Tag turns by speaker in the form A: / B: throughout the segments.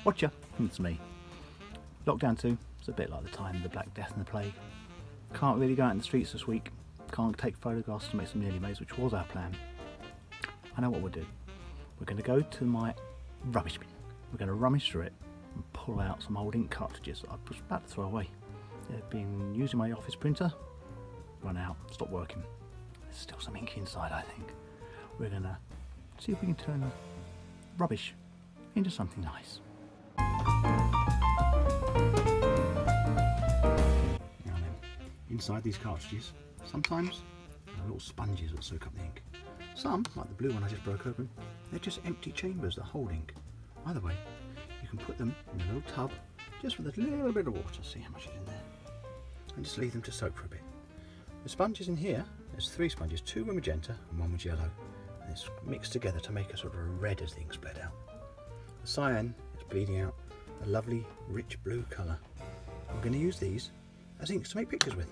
A: Watcha, it's me. Lockdown 2, it's a bit like the time of the Black Death and the Plague. Can't really go out in the streets this week. Can't take photographs to make some nearly mates, which was our plan. I know what we'll do. We're going to go to my rubbish bin. We're going to rummage through it and pull out some old ink cartridges that I was about to throw away. They've been using my office printer, run out, stopped working. There's still some ink inside, I think. We're going to see if we can turn the rubbish into something nice. Now then, inside these cartridges, sometimes there are little sponges that soak up the ink. Some, like the blue one I just broke open, they're just empty chambers that hold ink. Either way, you can put them in a little tub just with a little bit of water, see how much is in there, and just leave them to soak for a bit. The sponges in here, there's 3 sponges, 2 with magenta and 1 with yellow, and it's mixed together to make a sort of a red as the ink's bled out. The cyan is bleeding out a lovely rich blue colour. I'm going to use these as inks to make pictures with.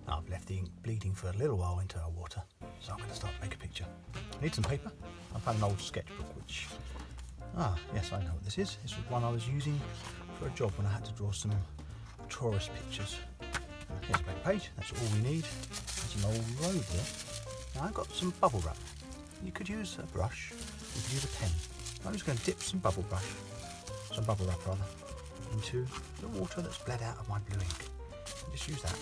A: Now I've left the ink bleeding for a little while into our water, so I'm going to start to make a picture. I need some paper. I found an old sketchbook which, yes, I know what this is. This was one I was using for a job when I had to draw some tourist pictures. Here's a blank page, that's all we need. There's an old road there. Now I've got some bubble wrap. You could use a brush, you could use a pen. I'm just going to dip some bubble wrap into the water that's bled out of my blue ink. And just use that.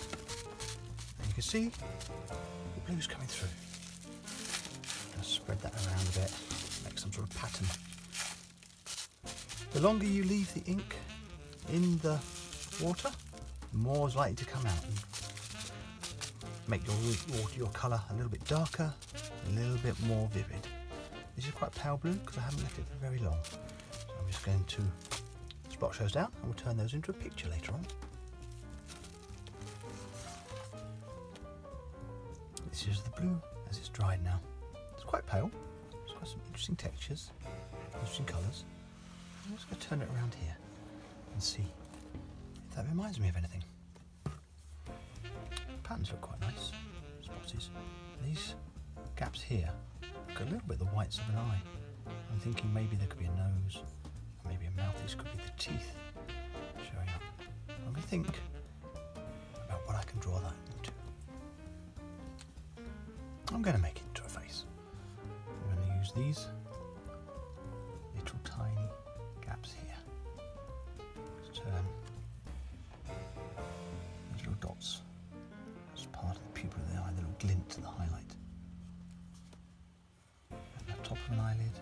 A: And you can see the blue's coming through. I'm going to spread that around a bit, make some sort of pattern. The longer you leave the ink in the water, the more is likely to come out and make your colour a little bit darker, a little bit more vivid. This is quite pale blue because I haven't left it for very long. So I'm just going to splotch those down and we'll turn those into a picture later on. This is the blue as it's dried now. It's quite pale. It's got some interesting textures, interesting colours. I'm just going to turn it around here and see if that reminds me of anything. The patterns look quite nice. Spotties. These gaps here look a little bit the whites of an eye. I'm thinking maybe there could be a nose, or maybe a mouth. This could be the teeth showing up. I'm going to think about what I can draw that into. I'm going to make it into a face. I'm going to use these little tiny gaps here. Let's turn these little dots as part of the pupil of the eye, the little glint to the highlight. And the top of an eyelid.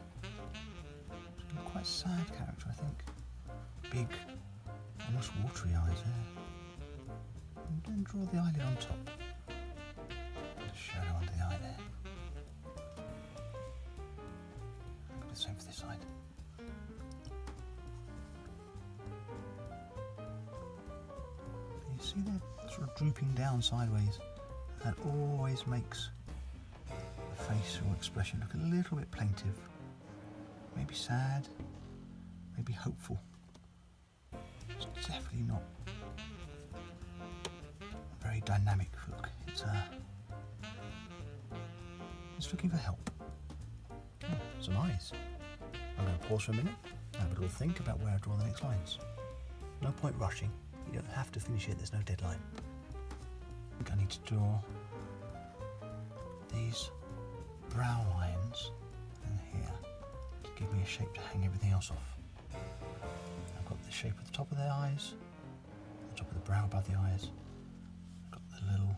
A: Quite sad character, I think. Big, almost watery eyes there. And then draw the eyelid on top. And a shadow under the eye there. I'll do the same for this side. You see they're sort of drooping down sideways. That always makes the face or expression look a little bit plaintive. Maybe sad, maybe hopeful. It's definitely not a very dynamic look. It's looking for help. Oh, some eyes. I'm going to pause for a minute, have a little think about where I draw the next lines. No point rushing. You don't have to finish it, there's no deadline. I think I need to draw these brow lines in here. Give me a shape to hang everything else off. I've got the shape at the top of the eyes, the top of the brow above the eyes. I've got the little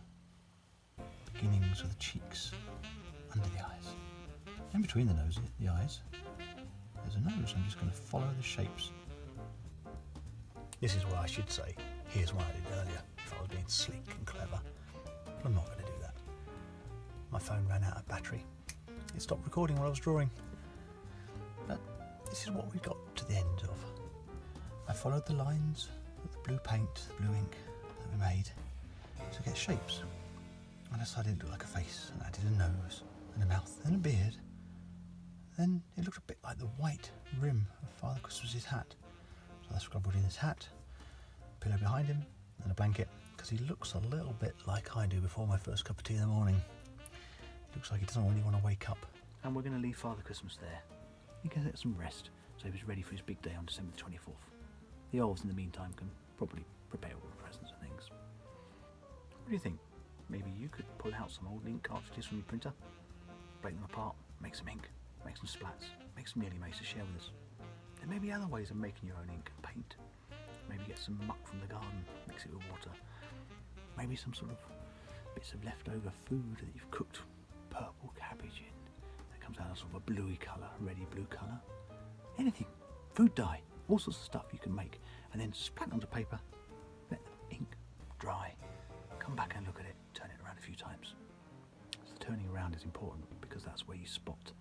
A: beginnings of the cheeks under the eyes. In between the nose, the eyes, there's a nose. I'm just going to follow the shapes. This is what I should say. Here's what I did earlier, if I was being slick and clever. But I'm not going to do that. My phone ran out of battery. It stopped recording while I was drawing. But this is what we got to the end of. I followed the lines with the blue paint, the blue ink that we made to get shapes. I decided it looked like a face, and I did a nose and a mouth and a beard. Then it looked a bit like the white rim of Father Christmas's hat. So I scribbled in his hat, pillow behind him, and a blanket, because he looks a little bit like I do before my first cup of tea in the morning. He looks like he doesn't really want to wake up. And we're going to leave Father Christmas there. He can get some rest, so he's ready for his big day on December the 24th. The elves, in the meantime, can probably prepare all the presents and things. What do you think? Maybe you could pull out some old ink cartridges from your printer, break them apart, make some ink, make some splats, make some nearly mace to share with us. There may be other ways of making your own ink and paint. Maybe get some muck from the garden, mix it with water. Maybe some sort of bits of leftover food that you've cooked purple cabbage in. That comes out a sort of a bluey colour, reddy blue colour. Anything. Food dye. All sorts of stuff you can make. And then splat onto paper. Let the ink dry. Come back and look at it. Turn it around a few times. So the turning around is important because that's where you spot